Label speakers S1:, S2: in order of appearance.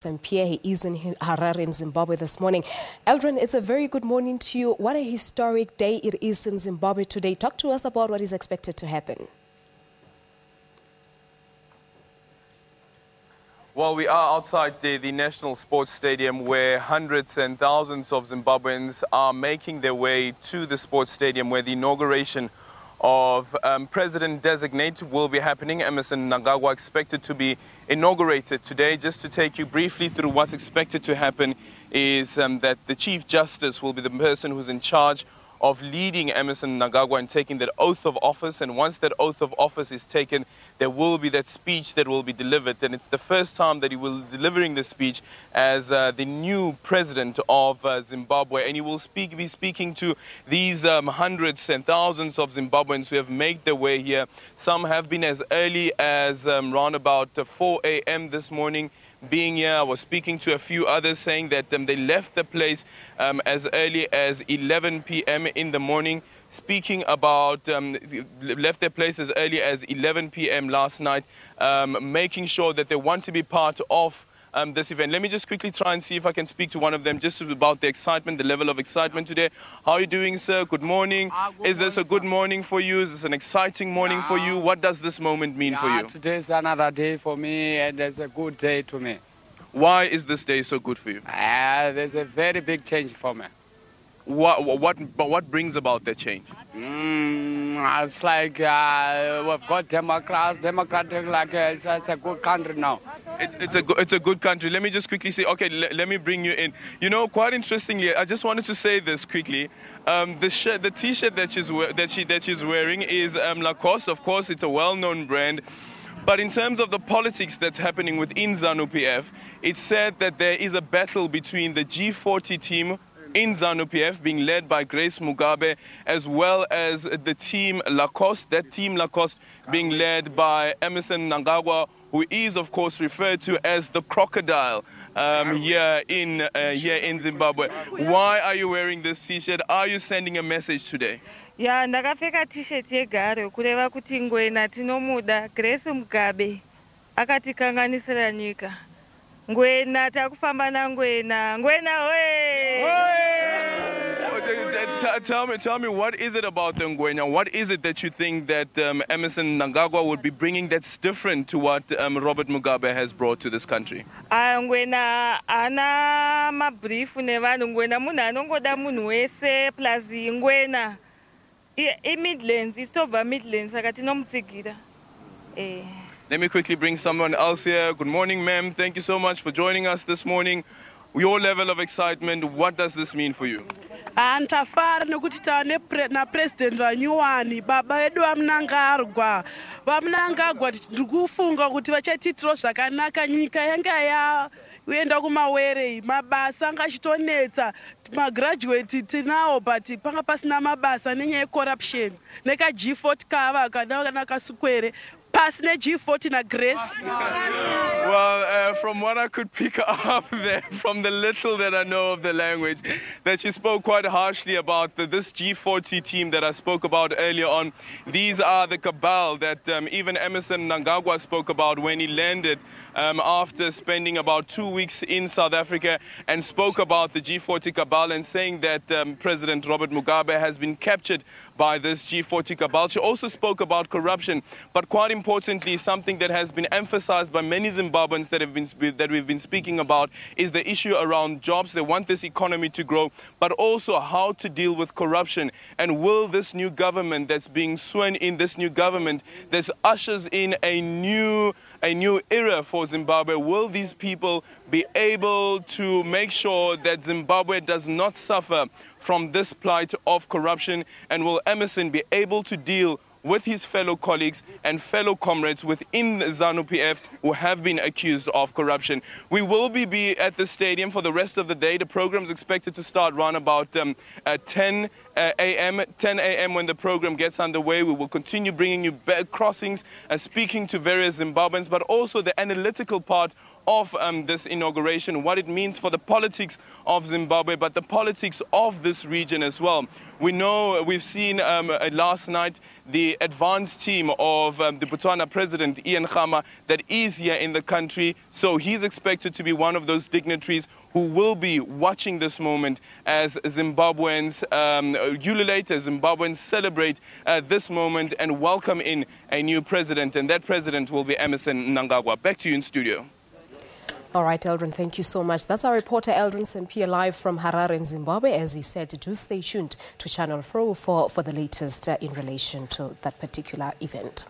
S1: And Pierre, he is in Harare in Zimbabwe this morning. Eldrin, it's a very good morning to you. What a historic day it is in Zimbabwe today. Talk to us about what is expected to happen.
S2: Well, we are outside the National Sports Stadium where hundreds and thousands of Zimbabweans are making their way to the sports stadium where the inauguration of President-designate will be happening. Emmerson Mnangagwa expected to be inaugurated today. Just to take you briefly through what's expected to happen is that the Chief Justice will be the person who's in charge of leading Emmerson Mnangagwa and taking that oath of office. And once that oath of office is taken, there will be that speech that will be delivered. And it's the first time that he will be delivering this speech as the new president of Zimbabwe. And he will be speaking to these hundreds and thousands of Zimbabweans who have made their way here. Some have been as early as around about 4 a.m. this morning. Being here, I was speaking to a few others saying that they left the place as early as 11 p.m. in the morning. Speaking about left their place as early as 11 p.m. last night, making sure that they want to be part of this event. Let me just quickly try and see if I can speak to one of them just about the excitement, the level of excitement today. How are you doing, sir? Good morning. Is this a good morning for you? Is this an exciting morning for you? What does this moment mean for you?
S3: Today is another day for me and it's a good day to me.
S2: Why is this day so good for you?
S3: There's a very big change for me.
S2: What brings about that change?
S3: It's like we've got democratic, like it's a good country now.
S2: It's a good country. Let me just quickly say, okay, let me bring you in. You know, quite interestingly, I just wanted to say this quickly. The T-shirt that she's wearing is Lacoste. Of course, it's a well-known brand. But in terms of the politics that's happening within ZANU-PF, it's said that there is a battle between the G40 team in ZANU-PF being led by Grace Mugabe, as well as the team Lacoste, that team Lacoste being led by Emmerson Mnangagwa, who is of course referred to as the crocodile here in Zimbabwe. Why are you wearing this t-shirt? Are you sending a message today?
S4: Yeah, ndakapfeka t-shirt yegare kureva kuti ngwena tinomuda Grace Mugabe akatikanganisira nyika. Ngwena takufamba na ngwena. Ngwena we!
S2: Tell me, what is it about the Ngwenya? What is it that you think that Emmerson Mnangagwa would be bringing that's different to what Robert Mugabe has brought to this country?
S4: Ngwena ana mabrief nevanhu. Ngwena munhu anongoda munhu wese plus ngwena Midlands, it's over Midlands saka tinomutsigira.
S2: Let me quickly bring someone else here. Good morning, ma'am. Thank you so much for joining us this morning. Your level of excitement, what does this mean for you?
S5: Antafara nekuti taane na president wanyuwani baba edu Mnangagwa. Mnangagwa ndikufunga kuti vachatiitira zvakanaka nyika yanga uenda kumawere mabasa angachitonetsa magraduate tinawo but panga pasina mabasa nenyaya yecorruption neka G40 kava kana kasukwere pasine G40 na Grace.
S2: Well, from what I could pick up there, from the little that I know of the language, that she spoke quite harshly about this G40 team that I spoke about earlier on. These are the cabal that even Emmerson Mnangagwa spoke about when he landed after spending about 2 weeks in South Africa, and spoke about the G40 cabal and saying that President Robert Mugabe has been captured by this G40 cabal. She also spoke about corruption, but quite importantly, something that has been emphasized by many Zimbabweans that we've been speaking about is the issue around jobs. They want this economy to grow, but also how to deal with corruption. And will this new government that's being sworn in, this new government that ushers in a new era for Zimbabwe, will these people be able to make sure that Zimbabwe does not suffer from this plight of corruption? And will Emmerson be able to deal with his fellow colleagues and fellow comrades within the ZANU-PF who have been accused of corruption? We will be at the stadium for the rest of the day. The program is expected to start around about 10 a.m. when the program gets underway. We will continue bringing you crossings and speaking to various Zimbabweans, but also the analytical part of this inauguration, what it means for the politics of Zimbabwe, but the politics of this region as well. We know, we've seen last night the advanced team of the Botswana President Ian Khama that is here in the country. So he's expected to be one of those dignitaries who will be watching this moment as Zimbabweans ululate, as Zimbabweans celebrate this moment and welcome in a new president. And that president will be Emmerson Mnangagwa. Back to you in studio.
S1: All right, Eldrin, thank you so much. That's our reporter, Eldrin Sempia, live from Harare in Zimbabwe. As he said, do stay tuned to Channel 4 for the latest in relation to that particular event.